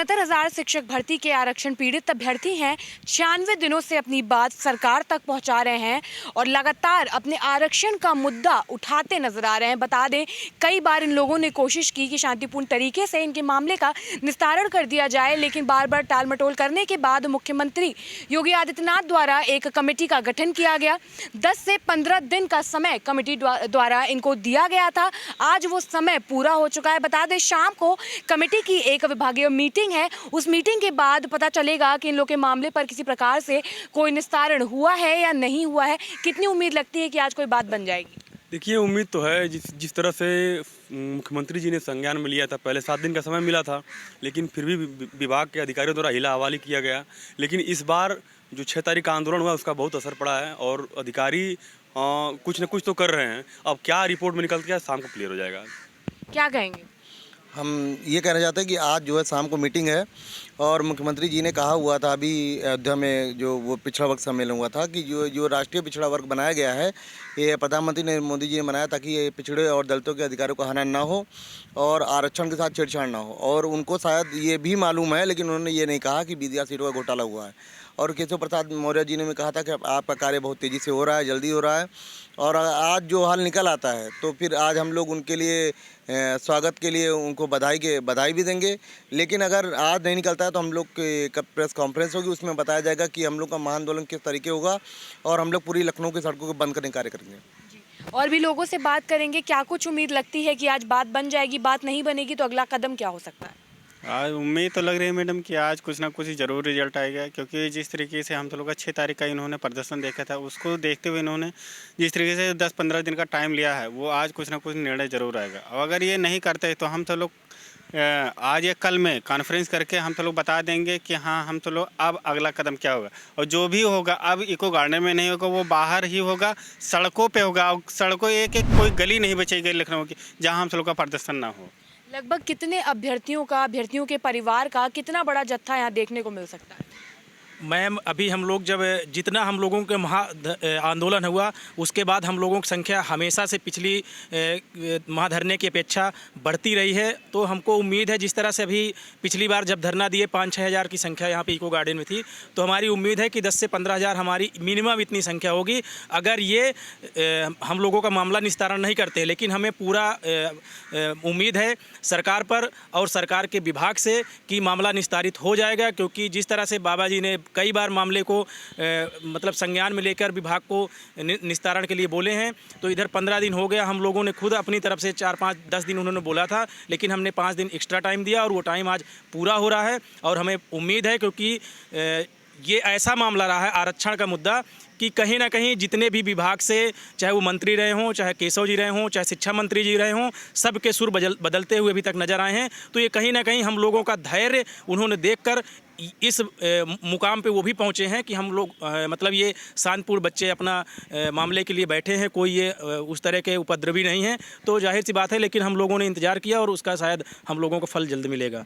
69,000 शिक्षक भर्ती के आरक्षण पीड़ित अभ्यर्थी हैं। 96 दिनों से अपनी बात सरकार तक पहुंचा रहे हैं और लगातार अपने आरक्षण का मुद्दा उठाते नजर आ रहे हैं। बता दें, कई बार इन लोगों ने कोशिश की कि शांतिपूर्ण तरीके से इनके मामले का निस्तारण कर दिया जाए, लेकिन बार बार टालमटोल करने के बाद मुख्यमंत्री योगी आदित्यनाथ द्वारा एक कमेटी का गठन किया गया। 10 से 15 दिन का समय कमेटी द्वारा इनको दिया गया था। आज वो समय पूरा हो चुका है। बता दें, शाम को कमेटी की एक विभागीय मीटिंग है। उस मीटिंग के बाद पता चलेगा कि इन लोगों के मामले पर किसी प्रकार से कोई निस्तारण हुआ है या नहीं हुआ है। कितनी उम्मीद लगती है कि आज कोई बात बन जाएगी? देखिए, उम्मीद तो है। जिस तरह से मुख्यमंत्री जी ने संज्ञान में लिया था, पहले 7 दिन का समय मिला था, लेकिन फिर भी विभाग के अधिकारियों द्वारा हिला हवाली किया गया। लेकिन इस बार जो 6 तारीख का आंदोलन हुआ, उसका बहुत असर पड़ा है और अधिकारी कुछ न कुछ तो कर रहे हैं। अब क्या रिपोर्ट में निकल के शाम को क्लियर हो जाएगा। क्या कहेंगे? हम ये कहना चाहते हैं कि आज जो है शाम को मीटिंग है और मुख्यमंत्री जी ने कहा हुआ था अभी अयोध्या में जो वो पिछड़ा वर्ग सम्मेलन हुआ था कि जो राष्ट्रीय पिछड़ा वर्ग बनाया गया है, ये प्रधानमंत्री नरेंद्र मोदी जी ने बनाया ताकि ये पिछड़े और दलितों के अधिकारों का हनन ना हो और आरक्षण के साथ छेड़छाड़ ना हो। और उनको शायद ये भी मालूम है, लेकिन उन्होंने ये नहीं कहा कि बीदिया सीटों का घोटाला हुआ है। और केशव प्रसाद मौर्य जी ने भी कहा था कि आपका कार्य बहुत तेज़ी से हो रहा है, जल्दी हो रहा है और आज जो हल निकल आता है तो फिर आज हम लोग उनके लिए स्वागत के लिए उनको बधाई भी देंगे। लेकिन अगर आज नहीं निकलता है तो हम लोग की प्रेस कॉन्फ्रेंस होगी, उसमें बताया जाएगा कि हम लोग का महाआंदोलन किस तरीके होगा और हम लोग पूरी लखनऊ की सड़कों को बंद करने का कार्य करेंगे। और भी लोगों से बात करेंगे। क्या कुछ उम्मीद लगती है कि आज बात बन जाएगी? बात नहीं बनेगी तो अगला कदम क्या हो सकता है? आज उम्मीद तो लग रही है मैडम कि आज कुछ ना कुछ ज़रूर रिजल्ट आएगा, क्योंकि जिस तरीके से हम तो लोग का 6 तारीख का इन्होंने प्रदर्शन देखा था, उसको देखते हुए इन्होंने जिस तरीके से 10-15 दिन का टाइम लिया है, वो आज कुछ ना कुछ निर्णय ज़रूर आएगा। और अगर ये नहीं करते तो हम तो लोग आज या कल में कॉन्फ्रेंस करके हम तो लोग बता देंगे कि हाँ, हम तो लोग अब अगला कदम क्या होगा। और जो भी होगा अब इको गार्डन में नहीं होगा, वो बाहर ही होगा, सड़कों पे होगा। और सड़कों एक कोई गली नहीं बचेगी लखनऊ की जहाँ हम तो लोग का प्रदर्शन ना हो। लगभग कितने अभ्यर्थियों के परिवार का कितना बड़ा जत्था यहाँ देखने को मिल सकता है? मैम, अभी हम लोग जब जितना हम लोगों के आंदोलन हुआ, उसके बाद हम लोगों की संख्या हमेशा से पिछली महाधरने की अपेक्षा बढ़ती रही है। तो हमको उम्मीद है, जिस तरह से अभी पिछली बार जब धरना दिए 5-6 हज़ार की संख्या यहाँ पे इको गार्डन में थी, तो हमारी उम्मीद है कि 10 से 15 हज़ार हमारी मिनिमम इतनी संख्या होगी अगर ये हम लोगों का मामला निस्तारण नहीं करते। लेकिन हमें पूरा उम्मीद है सरकार पर और सरकार के विभाग से कि मामला निस्तारित हो जाएगा, क्योंकि जिस तरह से बाबा जी ने कई बार मामले को मतलब संज्ञान में लेकर विभाग को निस्तारण के लिए बोले हैं। तो इधर 15 दिन हो गया, हम लोगों ने खुद अपनी तरफ से 4-5-10 दिन उन्होंने बोला था, लेकिन हमने 5 दिन एक्स्ट्रा टाइम दिया और वो टाइम आज पूरा हो रहा है। और हमें उम्मीद है, क्योंकि ये ऐसा मामला रहा है आरक्षण का मुद्दा कि कहीं ना कहीं जितने भी विभाग से, चाहे वो मंत्री रहे हों, चाहे केशव जी रहे हों, चाहे शिक्षा मंत्री जी रहे हों, सबके सुर बदलते हुए अभी तक नज़र आए हैं। तो ये कहीं ना कहीं हम लोगों का धैर्य उन्होंने देखकर इस मुकाम पे वो भी पहुँचे हैं कि हम लोग मतलब ये शांतिपूर्ण बच्चे अपना मामले के लिए बैठे हैं, कोई ये उस तरह के उपद्रवी नहीं हैं। तो जाहिर सी बात है, लेकिन हम लोगों ने इंतज़ार किया और उसका शायद हम लोगों को फल जल्द मिलेगा।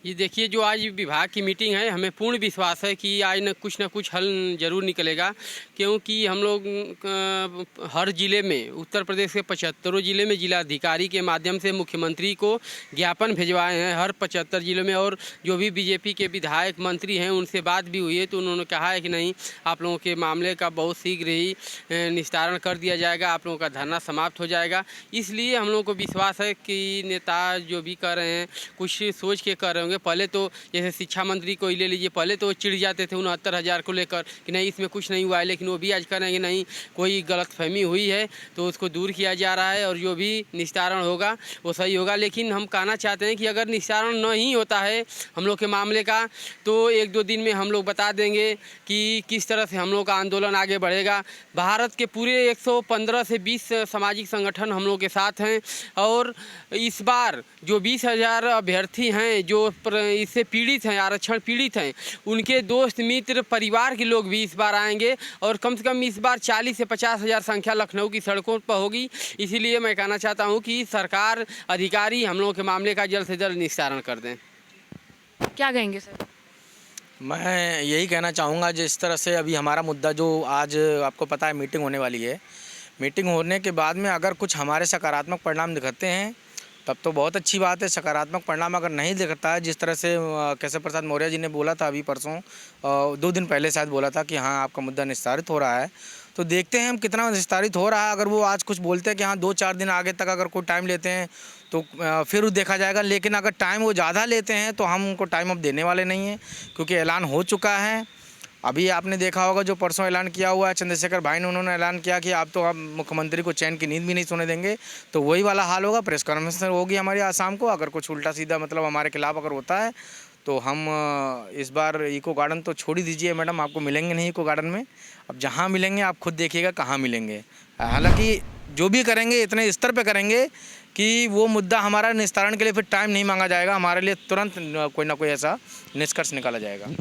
ये देखिए, जो आज विभाग की मीटिंग है, हमें पूर्ण विश्वास है कि आज न कुछ हल ज़रूर निकलेगा, क्योंकि हम लोग हर ज़िले में, उत्तर प्रदेश के 75 ज़िले में जिलाधिकारी के माध्यम से मुख्यमंत्री को ज्ञापन भिजवाए हैं, हर 75 ज़िलों में। और जो भी बीजेपी के विधायक मंत्री हैं, उनसे बात भी हुई है, तो उन्होंने कहा है कि नहीं, आप लोगों के मामले का बहुत शीघ्र ही निस्तारण कर दिया जाएगा, आप लोगों का धरना समाप्त हो जाएगा। इसलिए हम लोगों को विश्वास है कि नेता जो भी कर रहे हैं कुछ सोच के कर रहे होंगे। पहले तो जैसे शिक्षा मंत्री को ही ले लीजिए, पहले तो चिढ़ जाते थे 69,000 को लेकर कि नहीं, इसमें कुछ नहीं हुआ है, लेकिन वो भी आज कह रहे हैं कि नहीं, कोई गलतफहमी हुई है तो उसको दूर किया जा रहा है और जो भी निस्तारण होगा वो सही होगा। लेकिन हम कहना चाहते हैं कि अगर निस्तारण नहीं होता है हम लोग के मामले का, तो 1-2 दिन में हम लोग बता देंगे कि किस तरह से हम लोग का आंदोलन आगे बढ़ेगा। भारत के पूरे 115 से 20 सामाजिक संगठन हम लोग के साथ हैं और इस बार जो 20,000 अभ्यर्थी हैं जो इससे पीड़ित हैं, आरक्षण पीड़ित हैं, उनके दोस्त मित्र परिवार के लोग भी इस बार आएंगे और कम से कम इस बार 40 से 50 हज़ार संख्या लखनऊ की सड़कों पर होगी। इसीलिए मैं कहना चाहता हूं कि सरकार, अधिकारी हम लोगों के मामले का जल्द से जल्द निस्तारण कर दें। क्या कहेंगे सर? मैं यही कहना चाहूँगा, जिस तरह से अभी हमारा मुद्दा जो आज आपको पता है मीटिंग होने वाली है, मीटिंग होने के बाद में अगर कुछ हमारे सकारात्मक परिणाम दिखते हैं तब तो बहुत अच्छी बात है। सकारात्मक परिणाम अगर नहीं दिखता है, जिस तरह से केशव प्रसाद मौर्य जी ने बोला था अभी परसों 2 दिन पहले शायद बोला था कि हाँ आपका मुद्दा निस्तारित हो रहा है, तो देखते हैं हम कितना निस्तारित हो रहा है। अगर वो आज कुछ बोलते हैं कि हाँ 2-4 दिन आगे तक अगर कोई टाइम लेते हैं तो फिर देखा जाएगा। लेकिन अगर टाइम वो ज़्यादा लेते हैं तो हम उनको टाइम अब देने वाले नहीं हैं, क्योंकि ऐलान हो चुका है। अभी आपने देखा होगा जो परसों ऐलान किया हुआ है चंद्रशेखर भाई ने, उन्होंने ऐलान किया कि आप तो अब मुख्यमंत्री को चैन की नींद भी नहीं सोने देंगे। तो वही वाला हाल होगा, प्रेस कॉन्फ्रेंस होगी हमारी आज शाम को। अगर कुछ उल्टा सीधा मतलब हमारे खिलाफ अगर होता है तो हम इस बार इको गार्डन तो छोड़ ही दीजिए मैडम, आपको मिलेंगे नहीं इको गार्डन में। अब जहाँ मिलेंगे आप खुद देखिएगा कहाँ मिलेंगे। हालांकि जो भी करेंगे इतने स्तर पे करेंगे कि वो मुद्दा हमारा निस्तारण के लिए फिर टाइम नहीं मांगा जाएगा, हमारे लिए तुरंत कोई ना कोई ऐसा निष्कर्ष निकाला जाएगा।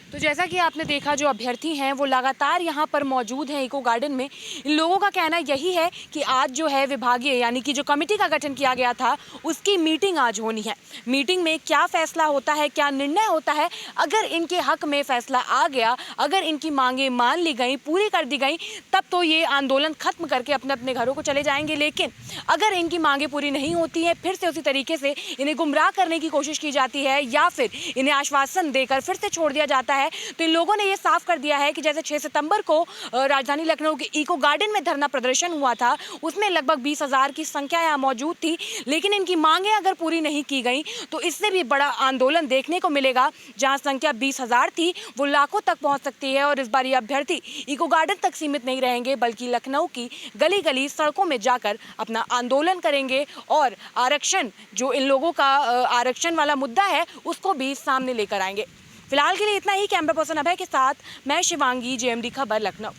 तो जैसा कि आपने देखा जो अभ्यर्थी हैं वो लगातार यहाँ पर मौजूद हैं इको गार्डन में। इन लोगों का कहना यही है कि आज जो है विभागीय यानी कि जो कमेटी का गठन किया गया था उसकी मीटिंग आज होनी है। मीटिंग में क्या फैसला होता है, क्या निर्णय होता है, अगर इनके हक में फैसला आ गया, अगर इनकी मांगें मान ली गई, पूरी कर दी गई, तब तो ये आंदोलन खत्म करके अपने अपने घरों को चले जाएंगे। लेकिन अगर इनकी मांगें पूरी नहीं होती हैं, फिर से उसी तरीके से इन्हें गुमराह करने की कोशिश की जाती है या फिर इन्हें आश्वासन देकर फिर से छोड़ दिया जाता है, तो इन लोगों ने ये साफ कर दिया है कि जैसे 6 सितंबर को राजधानी लखनऊ के इको गार्डन में धरना प्रदर्शन हुआ था, उसमें लगभग 20,000 की संख्या यहाँ मौजूद थी। लेकिन इनकी मांगें अगर पूरी नहीं की गई तो इससे भी बड़ा आंदोलन देखने को मिलेगा। जहाँ संख्या 20,000 थी वो लाखों तक पहुँच सकती है। और इस बार ये अभ्यर्थी इको गार्डन तक सीमित नहीं रहेंगे, बल्कि लखनऊ की गली गली सड़कों में जाकर अपना आंदोलन करेंगे और आरक्षण जो इन लोगों का आरक्षण वाला मुद्दा है उसको भी सामने लेकर आएंगे। फिलहाल के लिए इतना ही। कैमरा पर्सन अभय के साथ मैं शिवांगी, JMD खबर, लखनऊ।